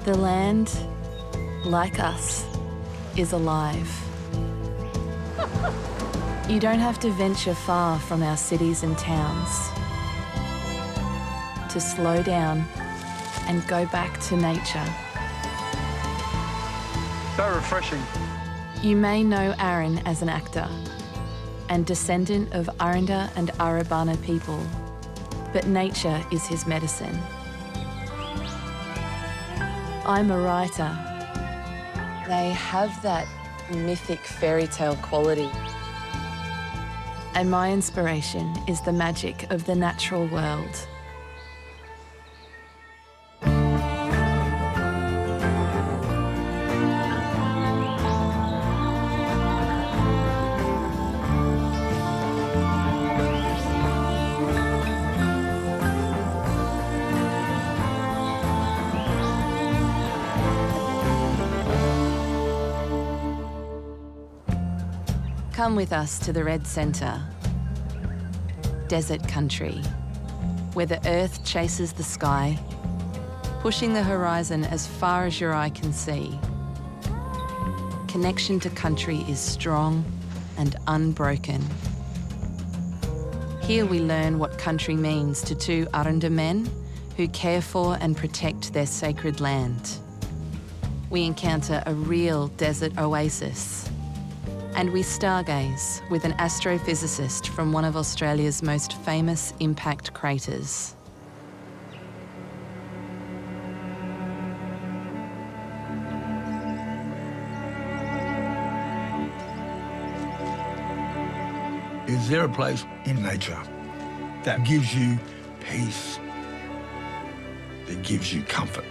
The land, like us, is alive. You don't have to venture far from our cities and towns to slow down and go back to nature. So refreshing. You may know Aaron as an actor and descendant of Arrente and Arabana people, but nature is his medicine. I'm a writer. They have that mythic fairy tale quality. And my inspiration is the magic of the natural world. Come with us to the Red Centre, desert country, where the earth chases the sky, pushing the horizon as far as your eye can see. Connection to country is strong and unbroken. Here we learn what country means to two Arrente men who care for and protect their sacred land. We encounter a real desert oasis. And we stargaze with an astrophysicist from one of Australia's most famous impact craters. Is there a place in nature that gives you peace, that gives you comfort?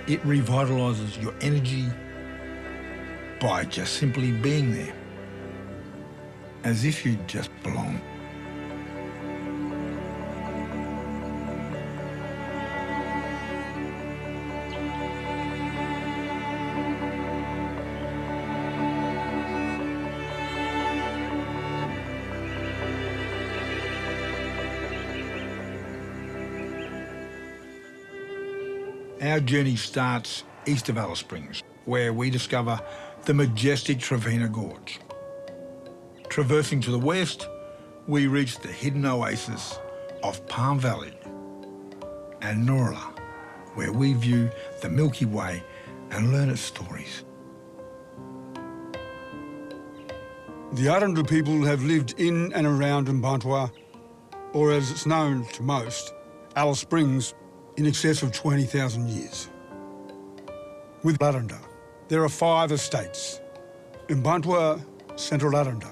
It revitalises your energy by just simply being there, as if you just belong. Our journey starts east of Alice Springs, where we discover the majestic Trephina Gorge. Traversing to the west, we reach the hidden oasis of Palm Valley and Tnorala, where we view the Milky Way and learn its stories. The Arrente people have lived in and around Mbantua, or as it's known to most, Alice Springs, in excess of 20,000 years. With Arrente, there are 5 estates: Mbantua, Central Arrente;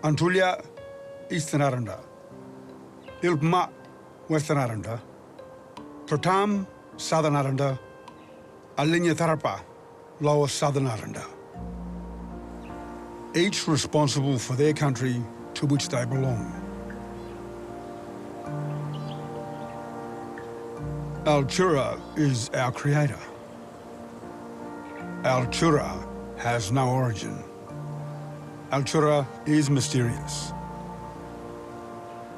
Antulia, Eastern Arrente; Ilpma, Western Arrente; Pratam, Southern Arrente; Alinya Tharapa, Lower Southern Arrente. Each responsible for their country to which they belong. Altura is our creator. Altura has no origin. Altura is mysterious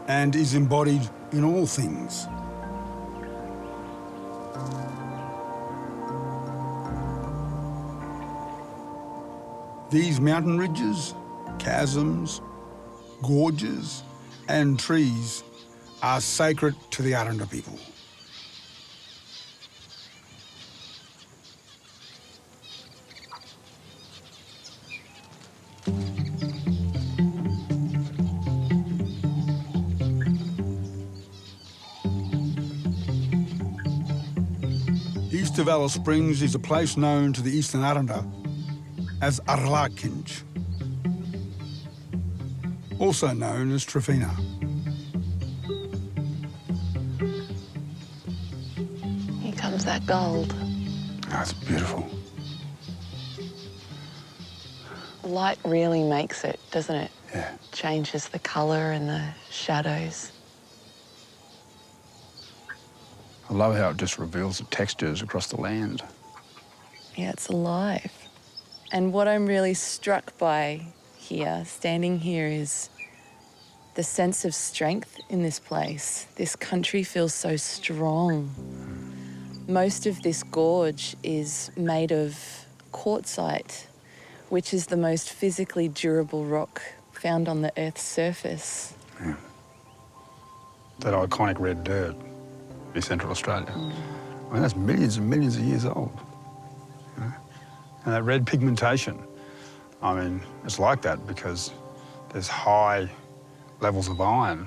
and is embodied in all things. These mountain ridges, chasms, gorges, and trees are sacred to the Arrente people. East of Alice Springs is a place known to the Eastern Arrente as Arlakinj, also known as Trephina. Here comes that gold. That's beautiful. Light really makes it, doesn't it? Yeah. Changes the colour and the shadows. I love how it just reveals the textures across the land. Yeah, it's alive. And what I'm really struck by here, standing here, is The sense of strength in this place. This country feels so strong. Most of this gorge is made of quartzite, which is the most physically durable rock found on the Earth's surface. Yeah. That iconic red dirt in Central Australia. I mean, that's millions and millions of years old. You know? And that red pigmentation, I mean, it's like that because there's high levels of iron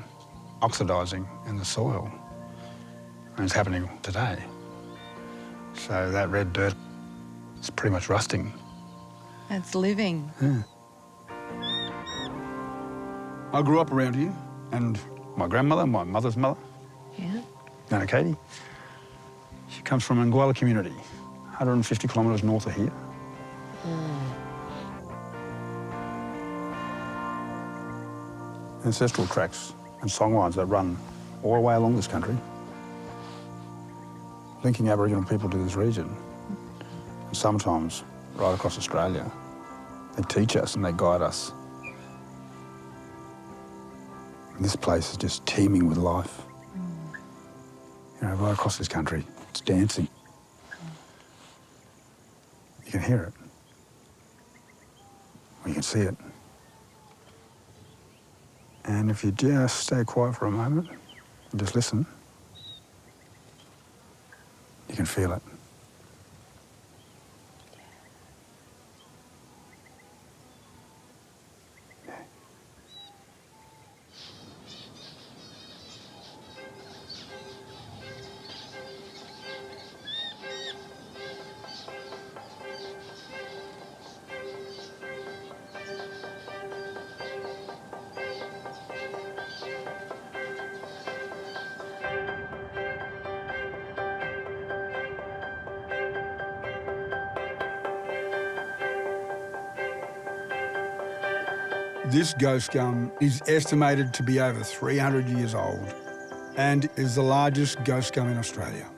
oxidising in the soil. And it's happening today. So that red dirt is pretty much rusting. It's living. Yeah. I grew up around here, and My grandmother, my mother's mother, Yeah. Nana Katie, she comes from Nguala community, 150 kilometres north of here. Ancestral tracks and songlines that run all the way along this country, linking Aboriginal people to this region, and sometimes right across Australia. They teach us and they guide us. And this place is just teeming with life. You know, right across this country, it's dancing. You can hear it. Or you can see it. And if you just stay quiet for a moment and just listen, you can feel it. this ghost gum is estimated to be over 300 years old and is the largest ghost gum in Australia.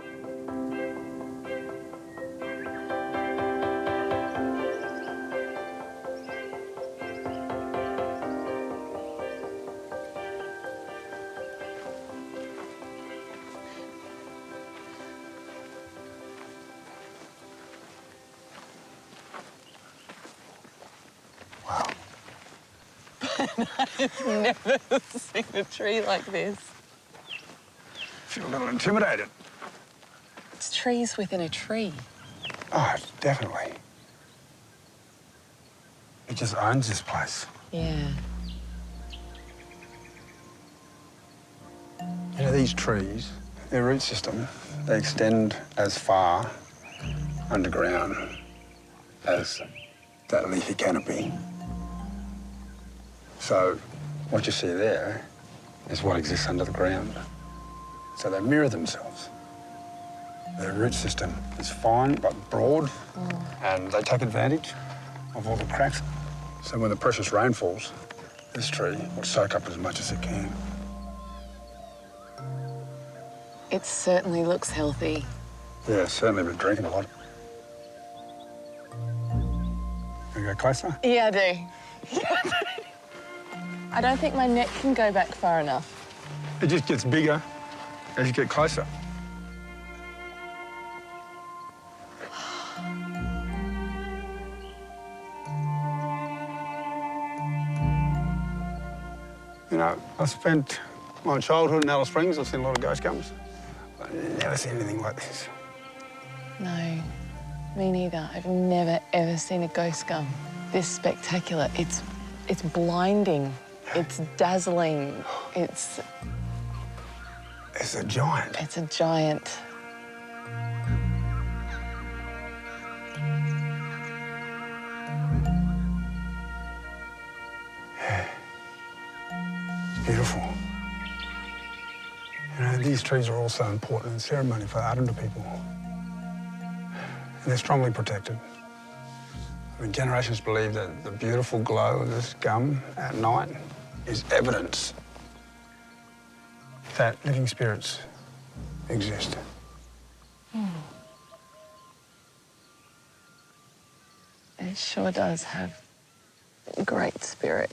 I've never seen a tree like this. Feel a little intimidated. It's trees within a tree. Oh, definitely. It just owns this place. Yeah. You know, these trees, their root system, they extend as far underground as that leafy canopy. So what you see there is what exists under the ground. So they mirror themselves. Their root system is fine but broad, and they take advantage of all the cracks. So when the precious rain falls, this tree will soak up as much as it can. It certainly looks healthy. Yeah, certainly been drinking a lot. You go closer? Yeah, I do. I don't think my neck can go back far enough. It just gets bigger as you get closer. You know, I spent my childhood in Alice Springs. I've seen a lot of ghost gums. I've never seen anything like this. No, me neither. I've never, ever seen a ghost gum this spectacular. It's blinding. It's dazzling. It's a giant. It's a giant. It's beautiful. You know, these trees are also important in ceremony for Arrente people. And they're strongly protected. I mean, generations believe that the beautiful glow of this gum at night is evidence that living spirits exist. It sure does have great spirit.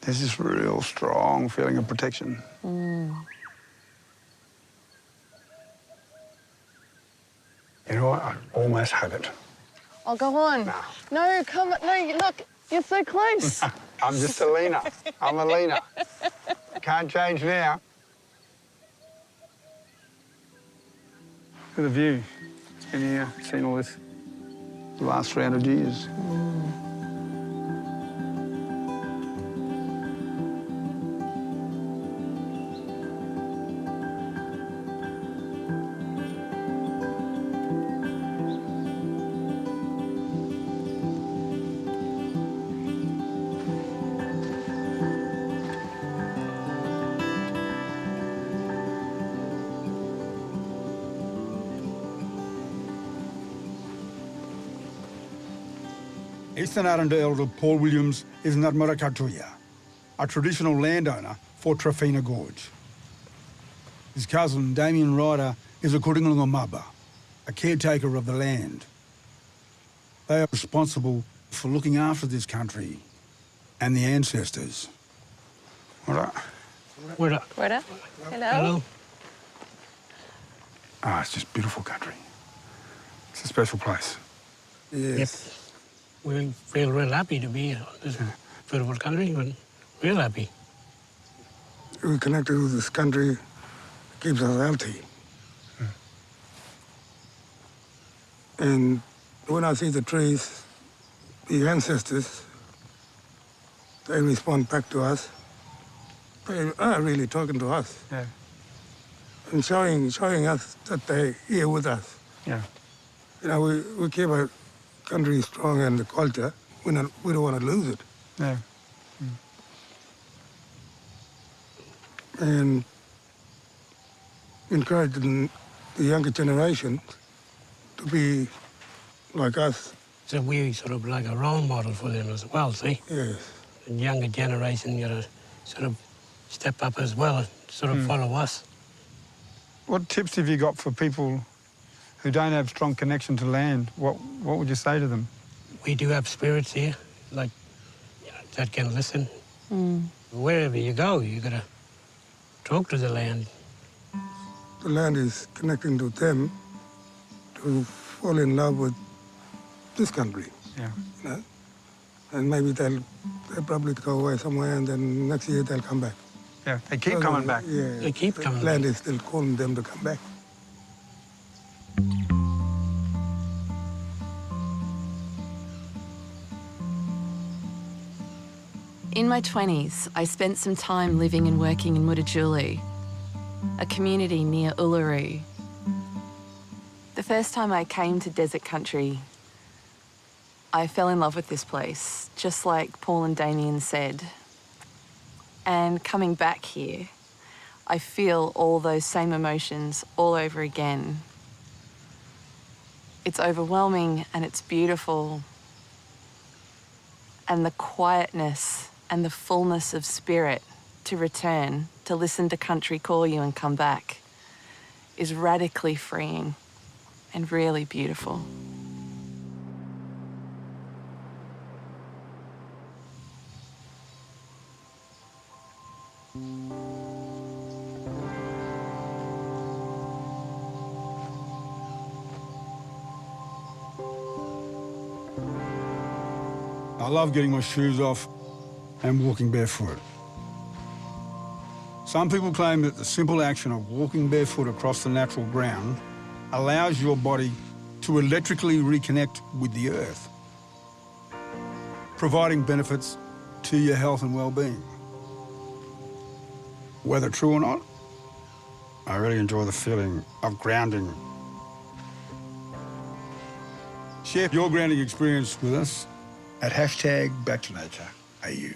There's this real strong feeling of protection. You know what? I almost hug it. Oh, go on. No. No, come on. No, look, you're so close. I'm just a leaner. I'm a leaner. Can't change now. Look at the view. It's been here, seen all this the last 300 years. Eastern Arrente elder Paul Williams is Ngarrmurrukatuya, a traditional landowner for Trephina Gorge. His cousin Damien Ryder is a Kuringalungamaba, a caretaker of the land. They are responsible for looking after this country and the ancestors. What? Hello. Hello. Ah, it's just beautiful country. It's a special place. Yes. We feel real happy to be in this beautiful country, and real happy. We're connected with this country, keeps us healthy. And when I see the trees, the ancestors, they respond back to us. They are really talking to us Yeah. and showing us that they're here with us. Yeah. You know, we keep our country strong and the culture. We don't want to lose it. Yeah. And encouraging the younger generation to be like us. So we sort of like a role model for them as well, see? Yes. The younger generation, you know, sort of step up as well and sort of follow us. What tips have you got for people who don't have strong connection to land? What would you say to them? We do have spirits here, like, you know, that can listen. Wherever you go, you got to talk to the land. The land is connecting to them to fall in love with this country, Yeah. you know? And maybe they'll probably go away somewhere and then next year they'll come back. Yeah, they keep coming back. Yeah, They keep coming the land back. is still calling them to come back. In my 20s, I spent some time living and working in Mutijulu, a community near Uluru. The first time I came to desert country, I fell in love with this place, just like Paul and Damien said. And coming back here, I feel all those same emotions all over again. It's overwhelming and it's beautiful. And the quietness and the fullness of spirit to return, to listen to country call you and come back, is radically freeing and really beautiful. I love getting my shoes off and walking barefoot. Some people claim that the simple action of walking barefoot across the natural ground allows your body to electrically reconnect with the earth, providing benefits to your health and well-being. Whether true or not, I really enjoy the feeling of grounding. Share your grounding experience with us at #BackToNatureAU.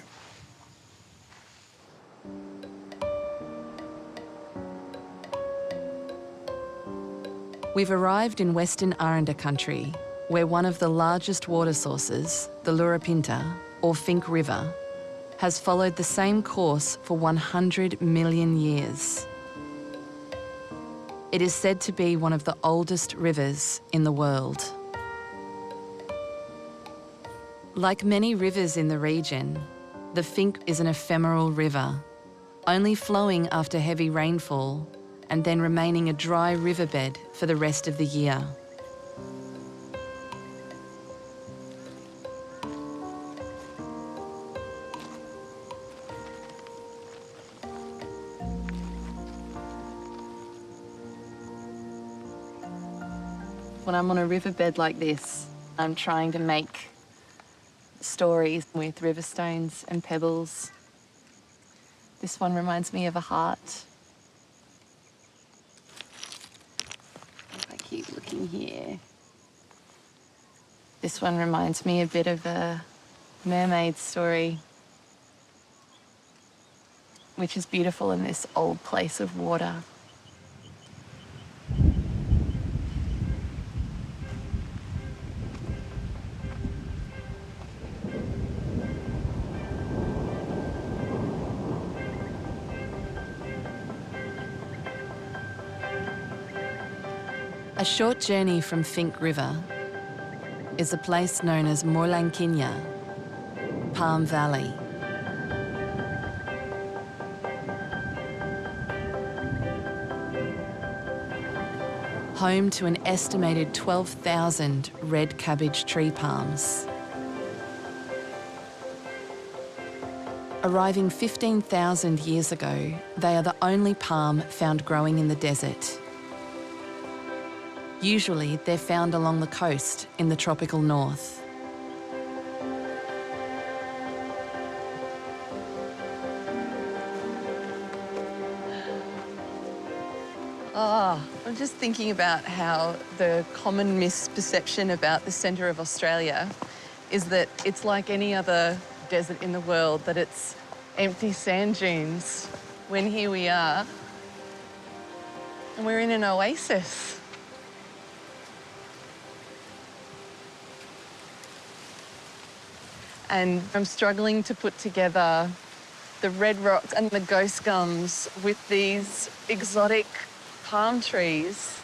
We've arrived in Western Arrente country, where one of the largest water sources, the Lurapinta, or Finke River, has followed the same course for 100 million years. It is said to be one of the oldest rivers in the world. Like many rivers in the region, The Finke is an ephemeral river, only flowing after heavy rainfall and then remaining a dry riverbed for the rest of the year. When I'm on a riverbed like this, I'm trying to make stories with river stones and pebbles. This one reminds me of a heart. If I keep looking here. This one reminds me a bit of a mermaid story, which is beautiful in this old place of water. A short journey from Finke River is a place known as Morlankinya, Palm Valley. Home to an estimated 12,000 red cabbage tree palms. Arriving 15,000 years ago, they are the only palm found growing in the desert. Usually, they're found along the coast in the tropical north. I'm just thinking about how the common misperception about the centre of Australia is that it's like any other desert in the world, that it's empty sand dunes, when here we are, and we're in an oasis. And I'm struggling to put together the red rocks and the ghost gums with these exotic palm trees.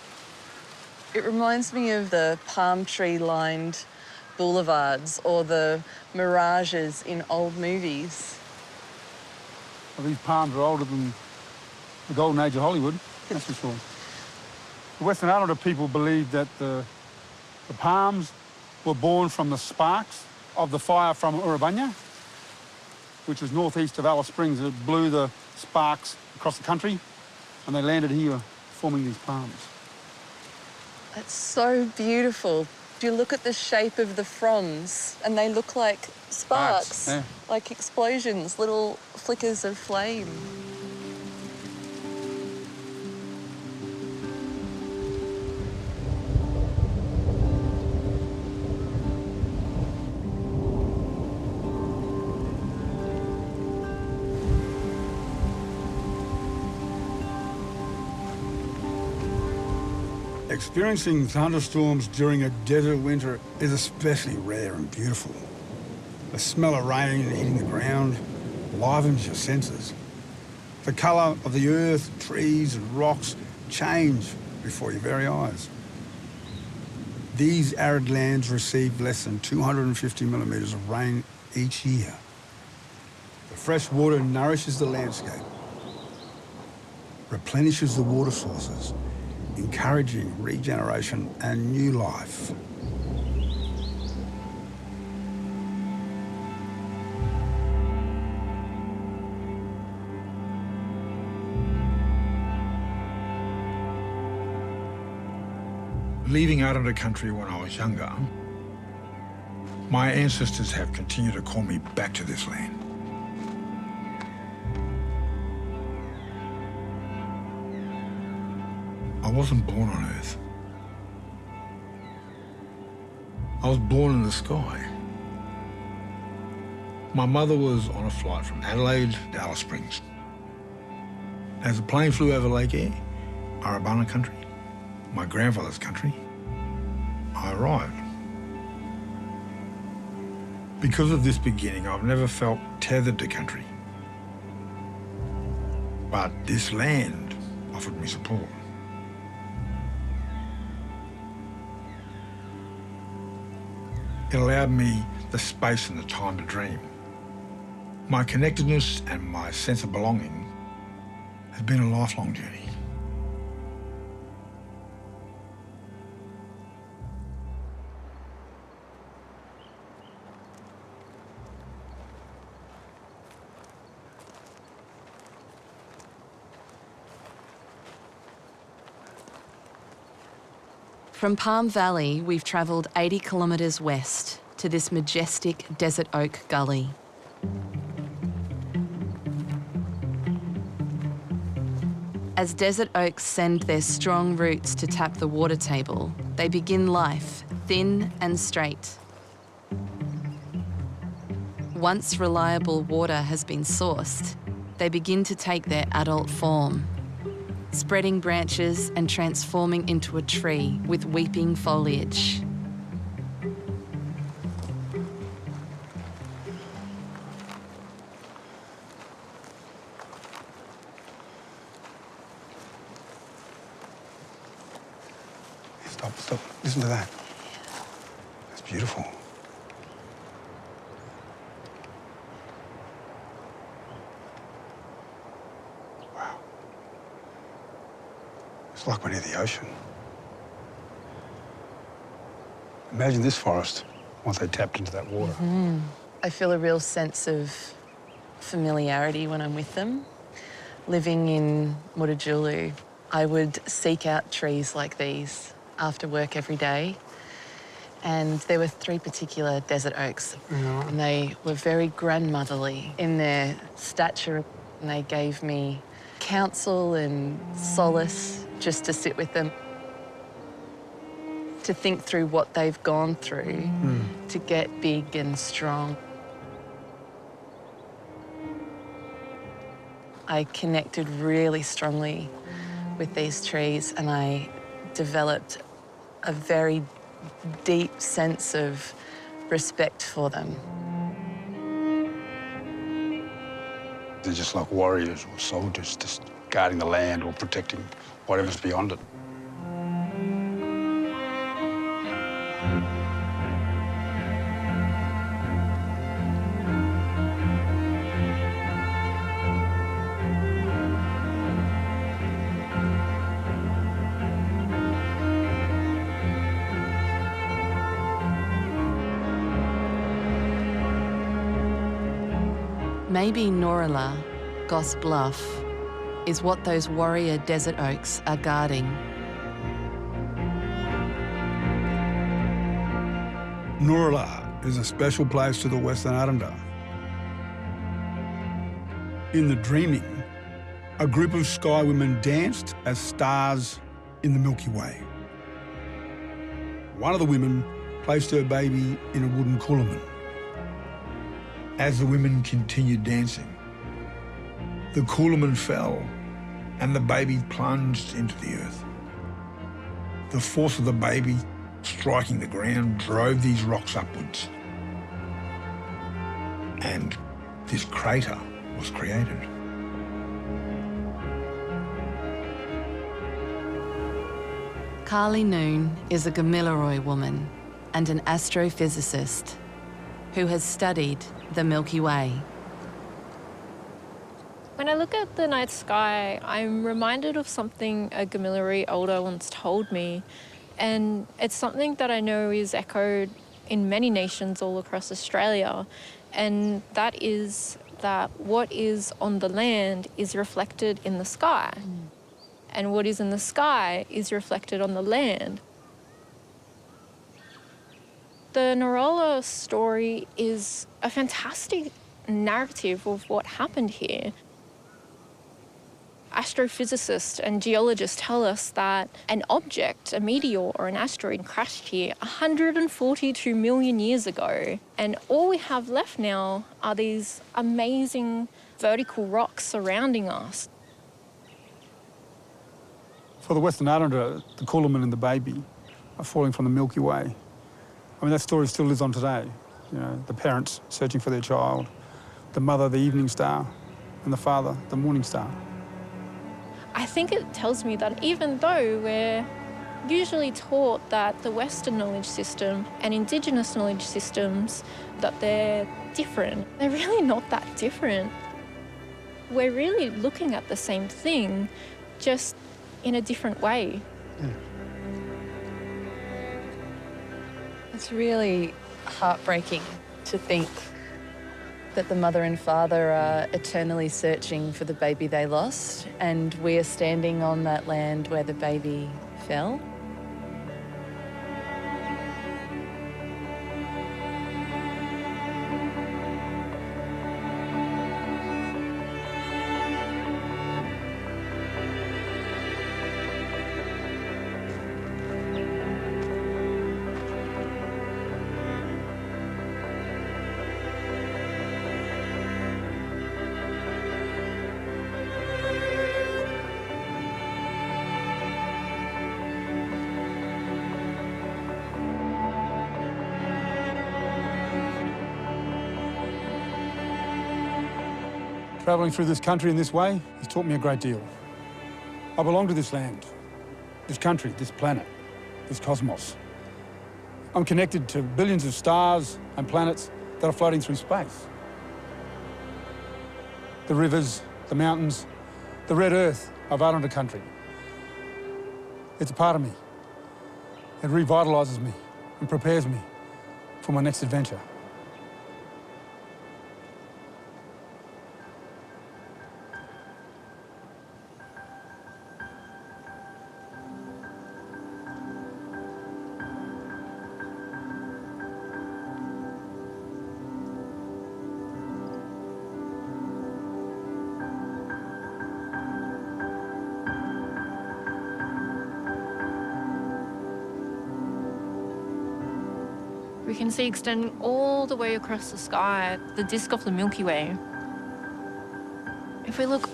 It reminds me of the palm tree-lined boulevards or the mirages in old movies. Well, these palms are older than the golden age of Hollywood, that's for sure. The Western Islander people believed that the palms were born from the sparks of the fire from Urabanya, which was northeast of Alice Springs. It blew the sparks across the country, and they landed here, forming these palms. That's so beautiful. You look at the shape of the fronds, and they look like sparks, yeah. like explosions, little flickers of flame. Experiencing thunderstorms during a desert winter is especially rare and beautiful. The smell of rain hitting the ground livens your senses. The colour of the earth, trees and rocks change before your very eyes. These arid lands receive less than 250 millimetres of rain each year. The fresh water nourishes the landscape, replenishes the water sources, encouraging regeneration and new life. Leaving Arrente country when I was younger, my ancestors have continued to call me back to this land. I wasn't born on Earth. I was born in the sky. My mother was on a flight from Adelaide to Alice Springs. As the plane flew over Lake Eyre, Arabana country, my grandfather's country, I arrived. Because of this beginning, I've never felt tethered to country. But this land offered me support. It allowed me the space and the time to dream. My connectedness and my sense of belonging has been a lifelong journey. From Palm Valley, we've travelled 80 kilometres west to this majestic desert oak gully. As desert oaks send their strong roots to tap the water table, they begin life thin and straight. Once reliable water has been sourced, they begin to take their adult form, spreading branches and transforming into a tree with weeping foliage. Stop. Listen to that. That's beautiful. Wow. It's like we're near the ocean. Imagine this forest once they tapped into that water. Mm-hmm. I feel a real sense of familiarity when I'm with them. Living in Mutijulu, I would seek out trees like these after work every day. And there were 3 particular desert oaks. Yeah. And they were very grandmotherly in their stature. And they gave me counsel and solace just to sit with them, to think through what they've gone through to get big and strong. I connected really strongly with these trees, and I developed a very deep sense of respect for them. They're just like warriors or soldiers, just guarding the land or protecting whatever's beyond it. Maybe Tnorala, Goss Bluff, is what those warrior desert oaks are guarding. Tnorala is a special place to the Western Arrente. In the dreaming, a group of sky women danced as stars in the Milky Way. One of the women placed her baby in a wooden coolamon. As the women continued dancing, the coolamon fell and the baby plunged into the earth. The force of the baby striking the ground drove these rocks upwards. And this crater was created. Karlie Noon is a Gamilaraay woman and an astrophysicist who has studied the Milky Way. When I look at the night sky, I'm reminded of something a Gamilaraay elder once told me, and it's something that I know is echoed in many nations all across Australia, and that is that what is on the land is reflected in the sky, and what is in the sky is reflected on the land. The Tnorala story is a fantastic narrative of what happened here. Astrophysicists and geologists tell us that an object, a meteor or an asteroid, crashed here 142 million years ago. And all we have left now are these amazing vertical rocks surrounding us. For the Western Arrente, the coolamon and the baby are falling from the Milky Way. I mean, that story still lives on today. You know, the parents searching for their child, the mother, the evening star, and the father, the morning star. I think it tells me that even though we're usually taught that the Western knowledge system and Indigenous knowledge systems, that they're different. They're really not that different. We're really looking at the same thing, just in a different way. It's really heartbreaking to think that the mother and father are eternally searching for the baby they lost, and we are standing on that land where the baby fell. Travelling through this country in this way has taught me a great deal. I belong to this land, this country, this planet, this cosmos. I'm connected to billions of stars and planets that are floating through space. The rivers, the mountains, the red earth of Arrente country. It's a part of me. It revitalises me and prepares me for my next adventure. We can see extending all the way across the sky, the disk of the Milky Way. If we look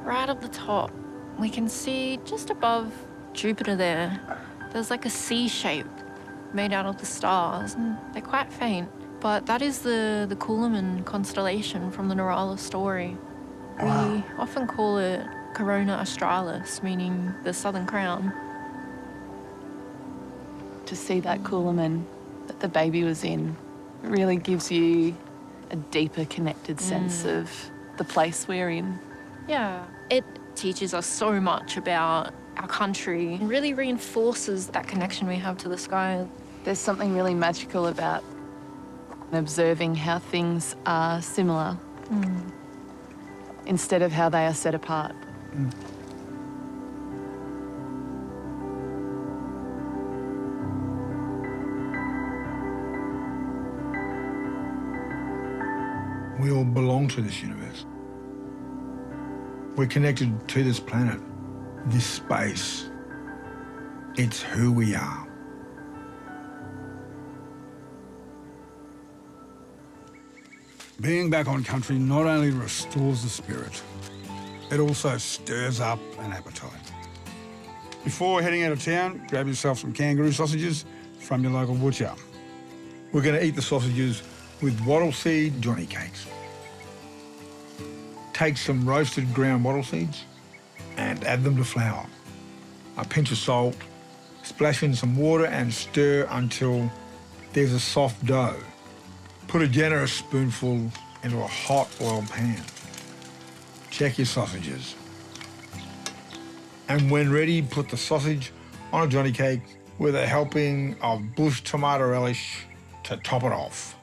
right up the top, we can see just above Jupiter there's like a C shape made out of the stars, and they're quite faint. But that is the Karlie constellation from the Tnorala story. We often call it Corona Australis, meaning the Southern Crown. To see that Karlie that the baby was in really gives you a deeper connected sense of the place we're in. Yeah, it teaches us so much about our country and really reinforces that connection we have to the sky. There's something really magical about observing how things are similar instead of how they are set apart. We all belong to this universe. We're connected to this planet, this space. It's who we are. Being back on country not only restores the spirit, it also stirs up an appetite. Before heading out of town, grab yourself some kangaroo sausages from your local butcher. We're going to eat the sausages with wattle seed Johnny cakes. Take some roasted ground wattle seeds and add them to flour. A pinch of salt, splash in some water and stir until there's a soft dough. Put a generous spoonful into a hot oil pan. Check your sausages. And when ready, put the sausage on a Johnny cake with a helping of bush tomato relish to top it off.